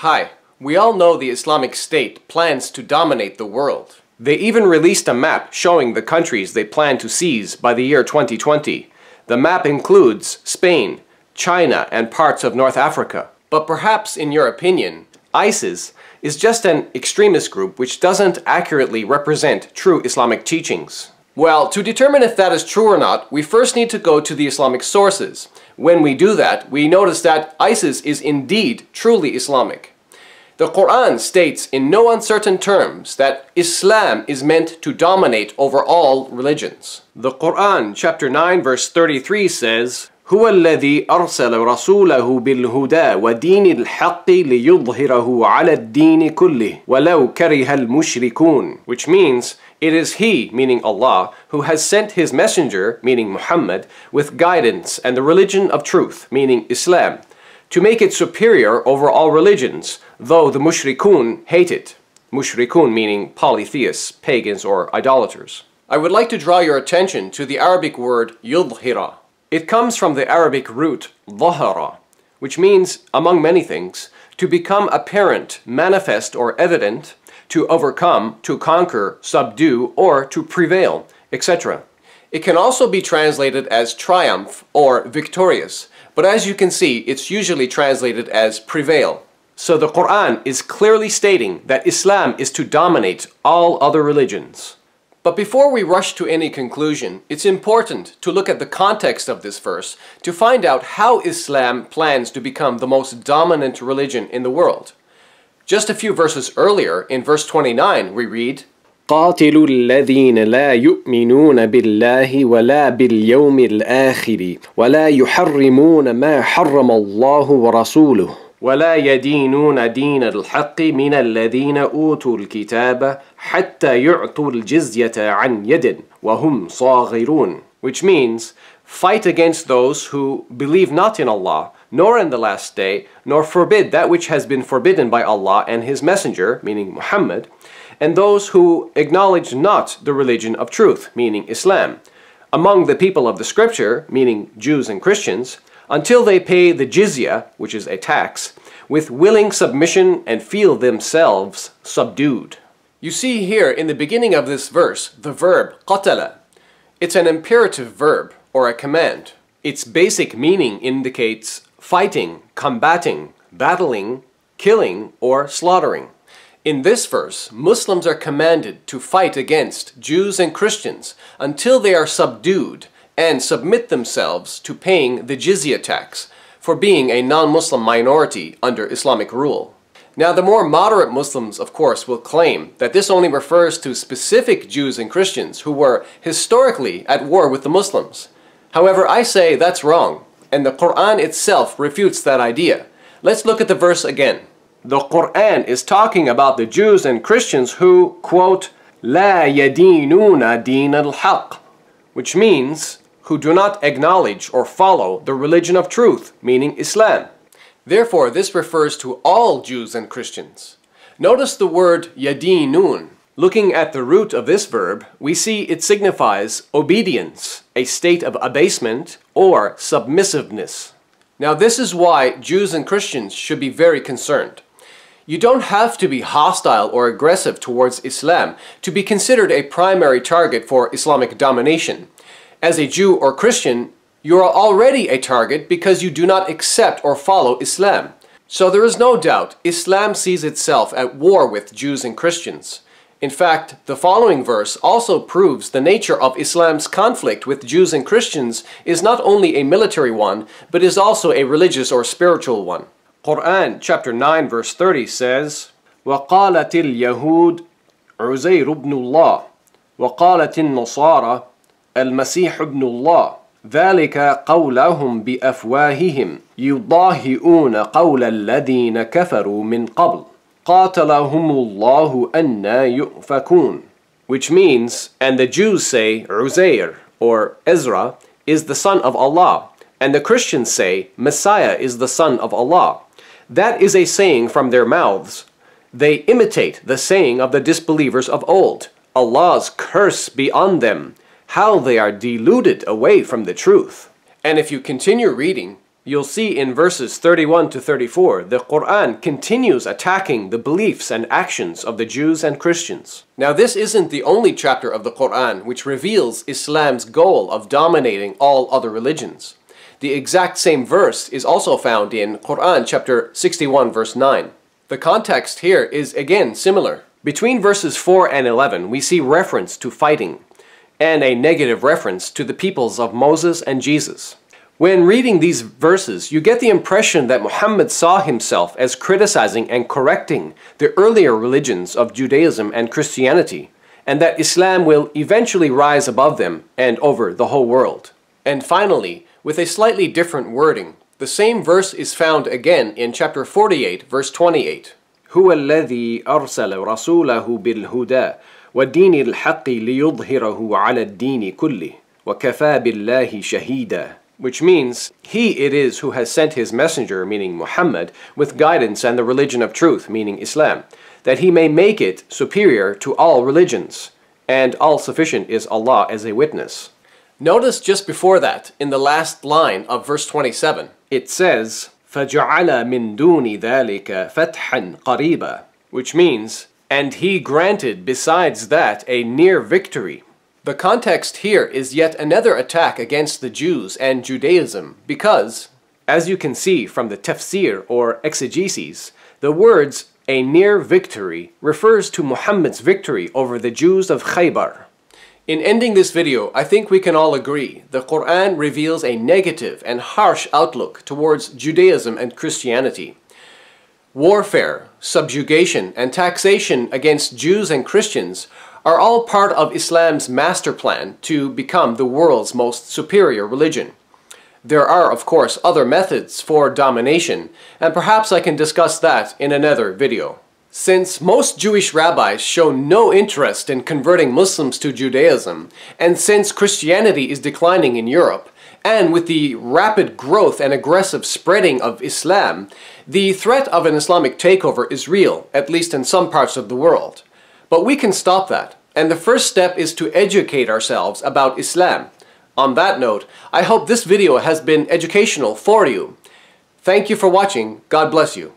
Hi, we all know the Islamic State plans to dominate the world. They even released a map showing the countries they plan to seize by the year 2020. The map includes Spain, China, and parts of North Africa. But perhaps, in your opinion, ISIS is just an extremist group which doesn't accurately represent true Islamic teachings. Well, to determine if that is true or not, we first need to go to the Islamic sources. When we do that, we notice that ISIS is indeed truly Islamic. The Quran states in no uncertain terms that Islam is meant to dominate over all religions. The Quran, chapter 9, verse 33 says, هو الذي أرسل رسوله بالهدى ودين الحق ليظهره على الدين كله ولو كره المشركون, which means it is He, meaning Allah, who has sent His messenger, meaning Muhammad, with guidance and the religion of truth, meaning Islam, to make it superior over all religions, though the mushrikun hate it. Mushrikun meaning polytheists, pagans, or idolaters. I would like to draw your attention to the Arabic word yudhira. It comes from the Arabic root dhahara, which means, among many things, to become apparent, manifest, or evident, to overcome, to conquer, subdue, or to prevail, etc. It can also be translated as triumph or victorious, but as you can see, it's usually translated as prevail. So the Quran is clearly stating that Islam is to dominate all other religions. But before we rush to any conclusion, it's important to look at the context of this verse to find out how Islam plans to become the most dominant religion in the world. Just a few verses earlier, in verse 29, we read, قاتلوا الذين لا يؤمنون بالله ولا باليوم الآخر ولا يحرمون ما حرم الله ورسوله ولا يدينون دين الحق من الذين أوتوا الكتاب حتى يعطوا الجزية عن يد وهم صاغرون, which means, fight against those who believe not in Allah, nor in the last day, nor forbid that which has been forbidden by Allah and His Messenger, meaning Muhammad, and those who acknowledge not the religion of truth, meaning Islam, among the people of the Scripture, meaning Jews and Christians, until they pay the jizya, which is a tax, with willing submission and feel themselves subdued. You see here in the beginning of this verse the verb qatala. It's an imperative verb or a command. Its basic meaning indicates fighting, combating, battling, killing, or slaughtering. In this verse, Muslims are commanded to fight against Jews and Christians until they are subdued and submit themselves to paying the jizya tax for being a non-Muslim minority under Islamic rule. Now, the more moderate Muslims, of course, will claim that this only refers to specific Jews and Christians who were historically at war with the Muslims. However, I say that's wrong, and the Quran itself refutes that idea. Let's look at the verse again. The Quran is talking about the Jews and Christians who, quote, لا يدينون دين الحق, which means who do not acknowledge or follow the religion of truth, meaning Islam. Therefore, this refers to all Jews and Christians. Notice the word yadinun. Looking at the root of this verb, we see it signifies obedience, a state of abasement or submissiveness. Now, this is why Jews and Christians should be very concerned. You don't have to be hostile or aggressive towards Islam to be considered a primary target for Islamic domination. As a Jew or Christian, you are already a target because you do not accept or follow Islam. So there is no doubt Islam sees itself at war with Jews and Christians. In fact, the following verse also proves the nature of Islam's conflict with Jews and Christians is not only a military one, but is also a religious or spiritual one. Quran chapter 9 verse 30 says, وَقَالَتِ الْيَهُودُ عُزَيْرُ بْنُ اللَّهِ وَقَالَتِ النَّصَارَى المسيح ابن الله ذلك قولهم بأفواههم يضاهئون قول الذين كفروا من قبل قاتلهم الله أنى يؤفكون, which means, and the Jews say Uzair or Ezra is the son of Allah, and the Christians say Messiah is the son of Allah. That is a saying from their mouths. They imitate the saying of the disbelievers of old. Allah's curse be on them. How they are deluded away from the truth. And if you continue reading, you'll see in verses 31 to 34, the Quran continues attacking the beliefs and actions of the Jews and Christians. Now, this isn't the only chapter of the Quran which reveals Islam's goal of dominating all other religions. The exact same verse is also found in Quran chapter 61 verse 9. The context here is again similar. Between verses 4 and 11, we see reference to fighting and a negative reference to the peoples of Moses and Jesus. When reading these verses, you get the impression that Muhammad saw himself as criticizing and correcting the earlier religions of Judaism and Christianity, and that Islam will eventually rise above them and over the whole world. And finally, with a slightly different wording, the same verse is found again in chapter 48, verse 28. هو الذي أرسل رسوله بالهدى والدين الحق ليظهره على الدين كله وكفى بالله شهيدا. Which means, He it is who has sent His messenger, meaning Muhammad, with guidance and the religion of truth, meaning Islam, that He may make it superior to all religions, and all-sufficient is Allah as a witness. Notice just before that, in the last line of verse 27, it says, فَجَعَلَ مِن دُونِ ذَلِكَ فَتْحًا قَرِيبًا, which means, and He granted besides that a near victory. The context here is yet another attack against the Jews and Judaism because, as you can see from the tafsir or exegesis, the words a near victory refers to Muhammad's victory over the Jews of Khaybar. In ending this video, I think we can all agree the Quran reveals a negative and harsh outlook towards Judaism and Christianity. Warfare, subjugation, and taxation against Jews and Christians are all part of Islam's master plan to become the world's most superior religion. There are, of course, other methods for domination, and perhaps I can discuss that in another video. Since most Jewish rabbis show no interest in converting Muslims to Judaism, and since Christianity is declining in Europe, and with the rapid growth and aggressive spreading of Islam, the threat of an Islamic takeover is real, at least in some parts of the world. But we can stop that, and the first step is to educate ourselves about Islam. On that note, I hope this video has been educational for you. Thank you for watching. God bless you.